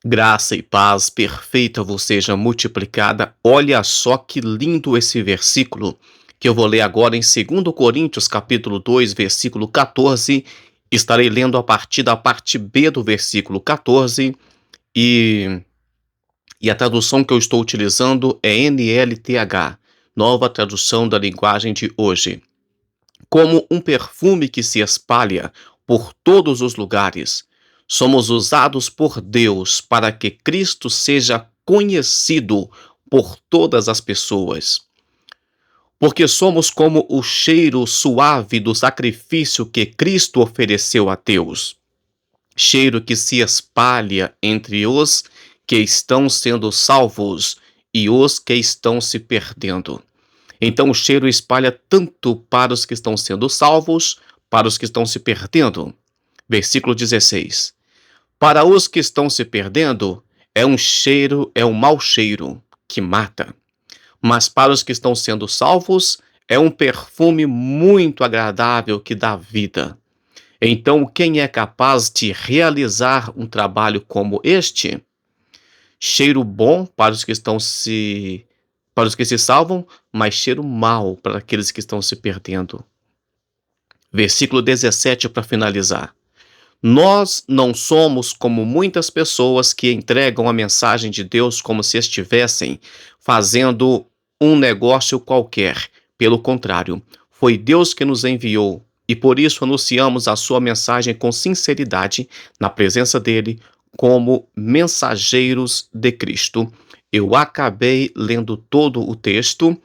Graça e paz perfeita vos seja multiplicada. Olha só que lindo esse versículo que eu vou ler agora em 2 Coríntios, capítulo 2, versículo 14. Estarei lendo a partir da parte B do versículo 14 e, e a tradução que eu estou utilizando é NLTH, nova tradução da linguagem de hoje. Como um perfume que se espalha por todos os lugares, somos usados por Deus para que Cristo seja conhecido por todas as pessoas. Porque somos como o cheiro suave do sacrifício que Cristo ofereceu a Deus. Cheiro que se espalha entre os que estão sendo salvos e os que estão se perdendo. Então o cheiro espalha tanto para os que estão sendo salvos, para os que estão se perdendo. Versículo 16. Para os que estão se perdendo, é um mau cheiro que mata. Mas para os que estão sendo salvos, é um perfume muito agradável que dá vida. Então, quem é capaz de realizar um trabalho como este? Cheiro bom para os que se salvam, mas cheiro mau para aqueles que estão se perdendo. Versículo 17 para finalizar. Nós não somos como muitas pessoas que entregam a mensagem de Deus como se estivessem fazendo um negócio qualquer. Pelo contrário, foi Deus que nos enviou e por isso anunciamos a sua mensagem com sinceridade na presença dele como mensageiros de Cristo. Eu acabei lendo todo o texto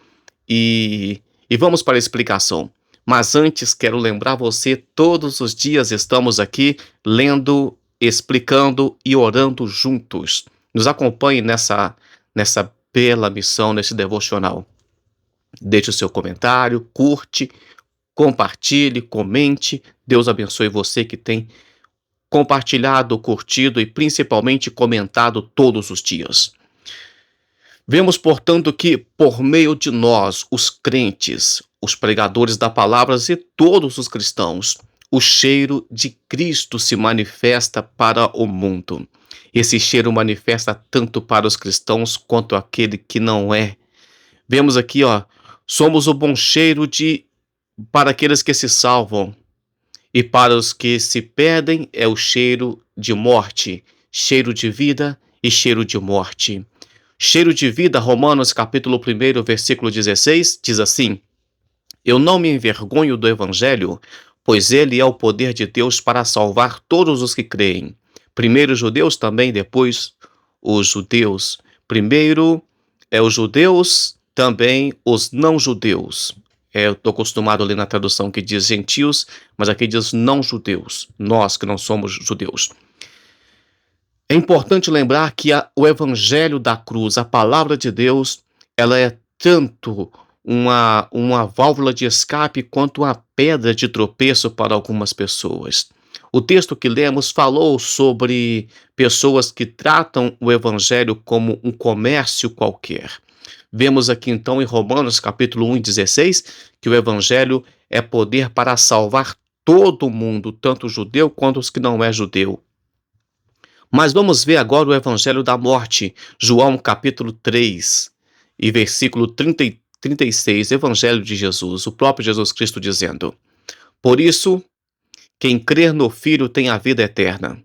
e vamos para a explicação. Mas antes quero lembrar você, todos os dias estamos aqui lendo, explicando e orando juntos. Nos acompanhe nessa bela missão, nesse devocional. Deixe o seu comentário, curte, compartilhe, comente. Deus abençoe você que tem compartilhado, curtido e principalmente comentado todos os dias. Vemos, portanto, que por meio de nós, os crentes, os pregadores da palavra e todos os cristãos, o cheiro de Cristo se manifesta para o mundo. Esse cheiro manifesta tanto para os cristãos quanto aquele que não é. Vemos aqui, somos o bom cheiro para aqueles que se salvam. E para os que se perdem é o cheiro de morte, cheiro de vida e cheiro de morte. Cheiro de vida, Romanos capítulo 1, versículo 16, diz assim: Eu não me envergonho do evangelho, pois ele é o poder de Deus para salvar todos os que creem. Primeiro os judeus, também depois os judeus. Primeiro os judeus, também os não-judeus. Eu estou acostumado a ler na tradução que diz gentios, mas aqui diz não-judeus, nós que não somos judeus. É importante lembrar que o evangelho da cruz, a palavra de Deus, ela é tanto uma válvula de escape quanto uma pedra de tropeço para algumas pessoas. O texto que lemos falou sobre pessoas que tratam o evangelho como um comércio qualquer. Vemos aqui então em Romanos capítulo 1:16 que o evangelho é poder para salvar todo mundo, tanto o judeu quanto os que não é judeu. Mas vamos ver agora o evangelho da morte, João capítulo 3 e versículo 36, evangelho de Jesus, o próprio Jesus Cristo dizendo: Por isso, quem crer no Filho tem a vida eterna.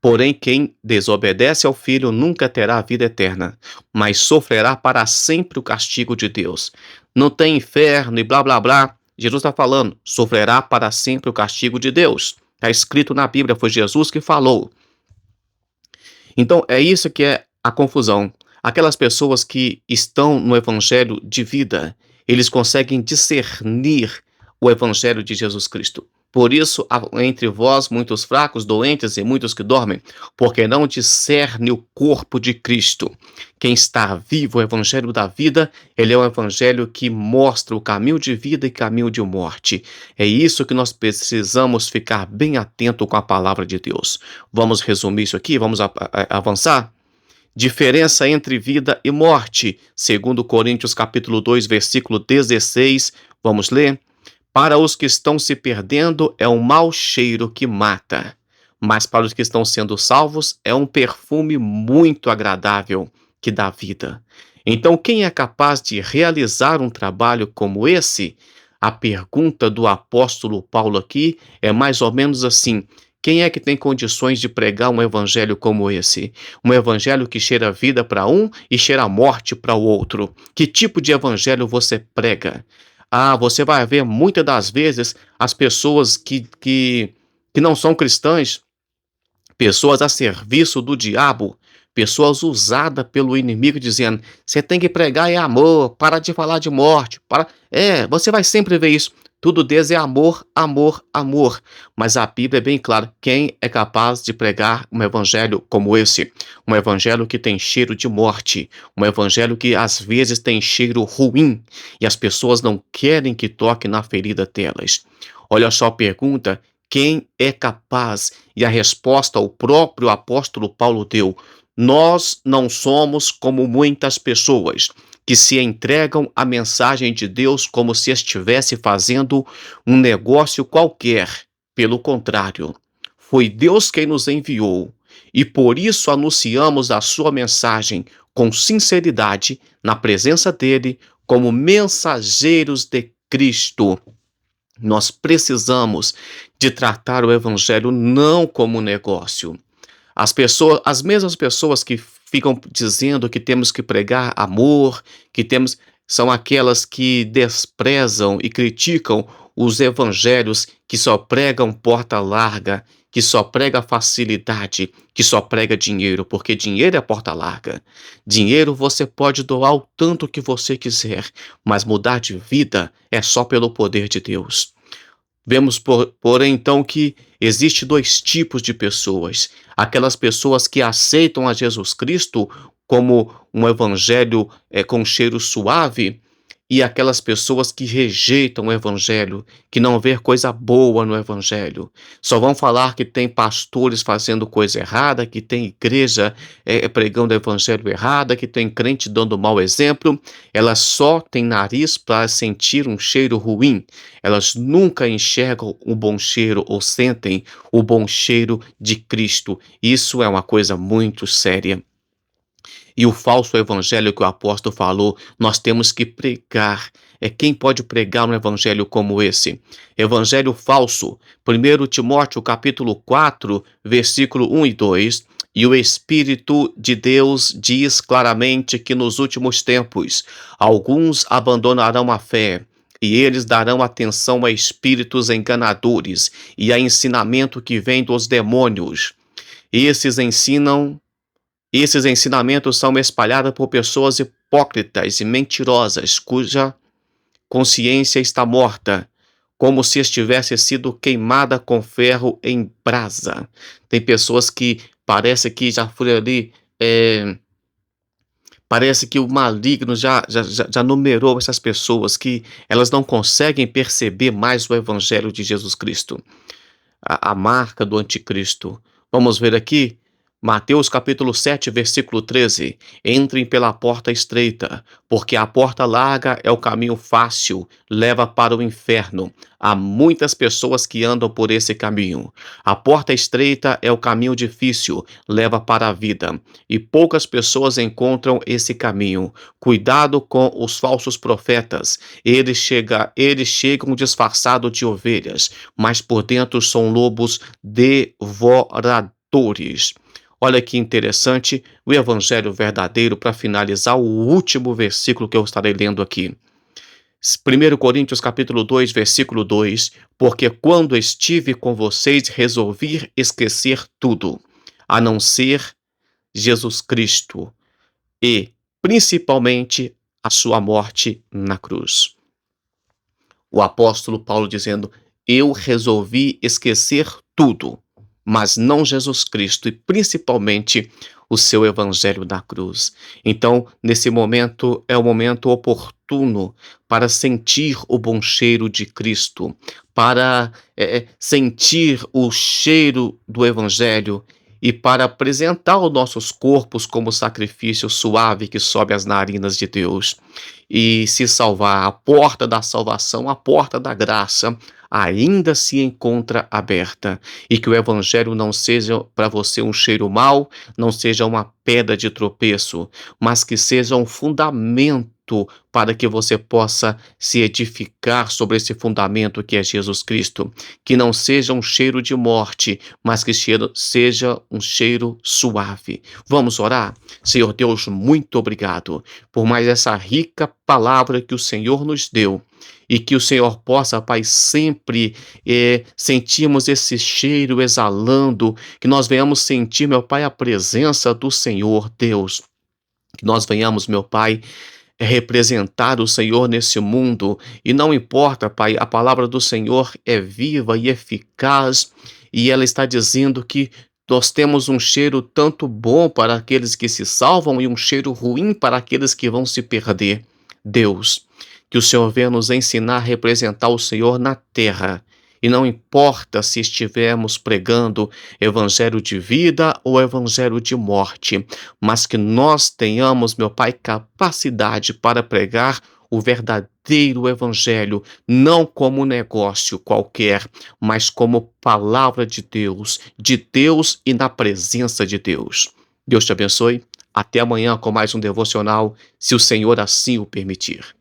Porém, quem desobedece ao Filho nunca terá a vida eterna, mas sofrerá para sempre o castigo de Deus. Não tem inferno e blá blá blá. Jesus está falando, sofrerá para sempre o castigo de Deus. Está escrito na Bíblia, foi Jesus que falou. Então, é isso que é a confusão. Aquelas pessoas que estão no evangelho de vida, eles conseguem discernir o evangelho de Jesus Cristo. Por isso, há entre vós muitos fracos, doentes e muitos que dormem, porque não discerne o corpo de Cristo. Quem está vivo, o evangelho da vida, ele é um evangelho que mostra o caminho de vida e caminho de morte. É isso que nós precisamos ficar bem atento com a palavra de Deus. Vamos resumir isso aqui, vamos avançar? Diferença entre vida e morte, segundo Coríntios capítulo 2, versículo 16, vamos ler? Para os que estão se perdendo é um mau cheiro que mata, mas para os que estão sendo salvos é um perfume muito agradável que dá vida. Então, quem é capaz de realizar um trabalho como esse? A pergunta do apóstolo Paulo aqui é mais ou menos assim: quem é que tem condições de pregar um evangelho como esse? Um evangelho que cheira vida para um e cheira morte para o outro. Que tipo de evangelho você prega? Ah, você vai ver muitas das vezes as pessoas que não são cristãs, pessoas a serviço do diabo, pessoas usadas pelo inimigo dizendo: você tem que pregar é amor, para de falar de morte, para. Você vai sempre ver isso. Tudo Deus é amor, amor, amor. Mas a Bíblia é bem clara: quem é capaz de pregar um evangelho como esse? Um evangelho que tem cheiro de morte, um evangelho que às vezes tem cheiro ruim e as pessoas não querem que toque na ferida delas. Olha só a pergunta: quem é capaz? E a resposta o próprio apóstolo Paulo deu: nós não somos como muitas pessoas que se entregam à mensagem de Deus como se estivesse fazendo um negócio qualquer. Pelo contrário, foi Deus quem nos enviou e por isso anunciamos a sua mensagem com sinceridade na presença dele como mensageiros de Cristo. Nós precisamos de tratar o evangelho não como negócio. As mesmas pessoas que ficam dizendo que temos que pregar amor, são aquelas que desprezam e criticam os evangelhos que só pregam porta larga, que só prega facilidade, que só prega dinheiro, porque dinheiro é porta larga. Dinheiro você pode doar o tanto que você quiser, mas mudar de vida é só pelo poder de Deus. Vemos, porém, então, que existe dois tipos de pessoas. Aquelas pessoas que aceitam a Jesus Cristo como um evangelho com cheiro suave, e aquelas pessoas que rejeitam o evangelho, que não vê coisa boa no evangelho. Só vão falar que tem pastores fazendo coisa errada, que tem igreja pregando o evangelho errada, que tem crente dando mau exemplo. Elas só têm nariz para sentir um cheiro ruim. Elas nunca enxergam o bom cheiro ou sentem o bom cheiro de Cristo. Isso é uma coisa muito séria. E o falso evangelho que o apóstolo falou, nós temos que pregar. Quem pode pregar um evangelho como esse? Evangelho falso. 1 Timóteo capítulo 4, versículo 1 e 2. E o Espírito de Deus diz claramente que nos últimos tempos alguns abandonarão a fé, e eles darão atenção a espíritos enganadores e a ensinamento que vem dos demônios. Esses ensinamentos são espalhados por pessoas hipócritas e mentirosas, cuja consciência está morta, como se estivesse sido queimada com ferro em brasa. Tem pessoas que parece que já foi ali, parece que o maligno já numerou essas pessoas, que elas não conseguem perceber mais o evangelho de Jesus Cristo, a marca do anticristo. Vamos ver aqui Mateus capítulo 7, versículo 13. Entrem pela porta estreita, porque a porta larga é o caminho fácil, leva para o inferno. Há muitas pessoas que andam por esse caminho. A porta estreita é o caminho difícil, leva para a vida. E poucas pessoas encontram esse caminho. Cuidado com os falsos profetas. Eles chegam disfarçados de ovelhas, mas por dentro são lobos devoradores. Olha que interessante, o evangelho verdadeiro, para finalizar o último versículo que eu estarei lendo aqui. 1 Coríntios capítulo 2, versículo 2, porque quando estive com vocês resolvi esquecer tudo, a não ser Jesus Cristo e, principalmente, a sua morte na cruz. O apóstolo Paulo dizendo, eu resolvi esquecer tudo, mas não Jesus Cristo e principalmente o seu evangelho da cruz. Então, nesse momento, é o momento oportuno para sentir o bom cheiro de Cristo, para sentir o cheiro do evangelho e para apresentar os nossos corpos como sacrifício suave que sobe às narinas de Deus. e se salvar. A porta da salvação, a porta da graça, ainda se encontra aberta. E que o evangelho não seja para você um cheiro mau, não seja uma pedra de tropeço, mas que seja um fundamento para que você possa se edificar sobre esse fundamento que é Jesus Cristo. Que não seja um cheiro de morte, mas que seja um cheiro suave. Vamos orar? Senhor Deus, muito obrigado por mais essa rica palavra que o Senhor nos deu. E que o Senhor possa, Pai, sempre sentirmos esse cheiro exalando, que nós venhamos sentir, meu Pai, a presença do Senhor, Deus. Que nós venhamos, meu Pai, representar o Senhor nesse mundo. E não importa, Pai, a palavra do Senhor é viva e eficaz, e ela está dizendo que nós temos um cheiro tanto bom para aqueles que se salvam e um cheiro ruim para aqueles que vão se perder. Deus, que o Senhor venha nos ensinar a representar o Senhor na terra. E não importa se estivermos pregando evangelho de vida ou evangelho de morte, mas que nós tenhamos, meu Pai, capacidade para pregar o verdadeiro evangelho, não como negócio qualquer, mas como palavra de Deus e na presença de Deus. Deus te abençoe. Até amanhã com mais um devocional, se o Senhor assim o permitir.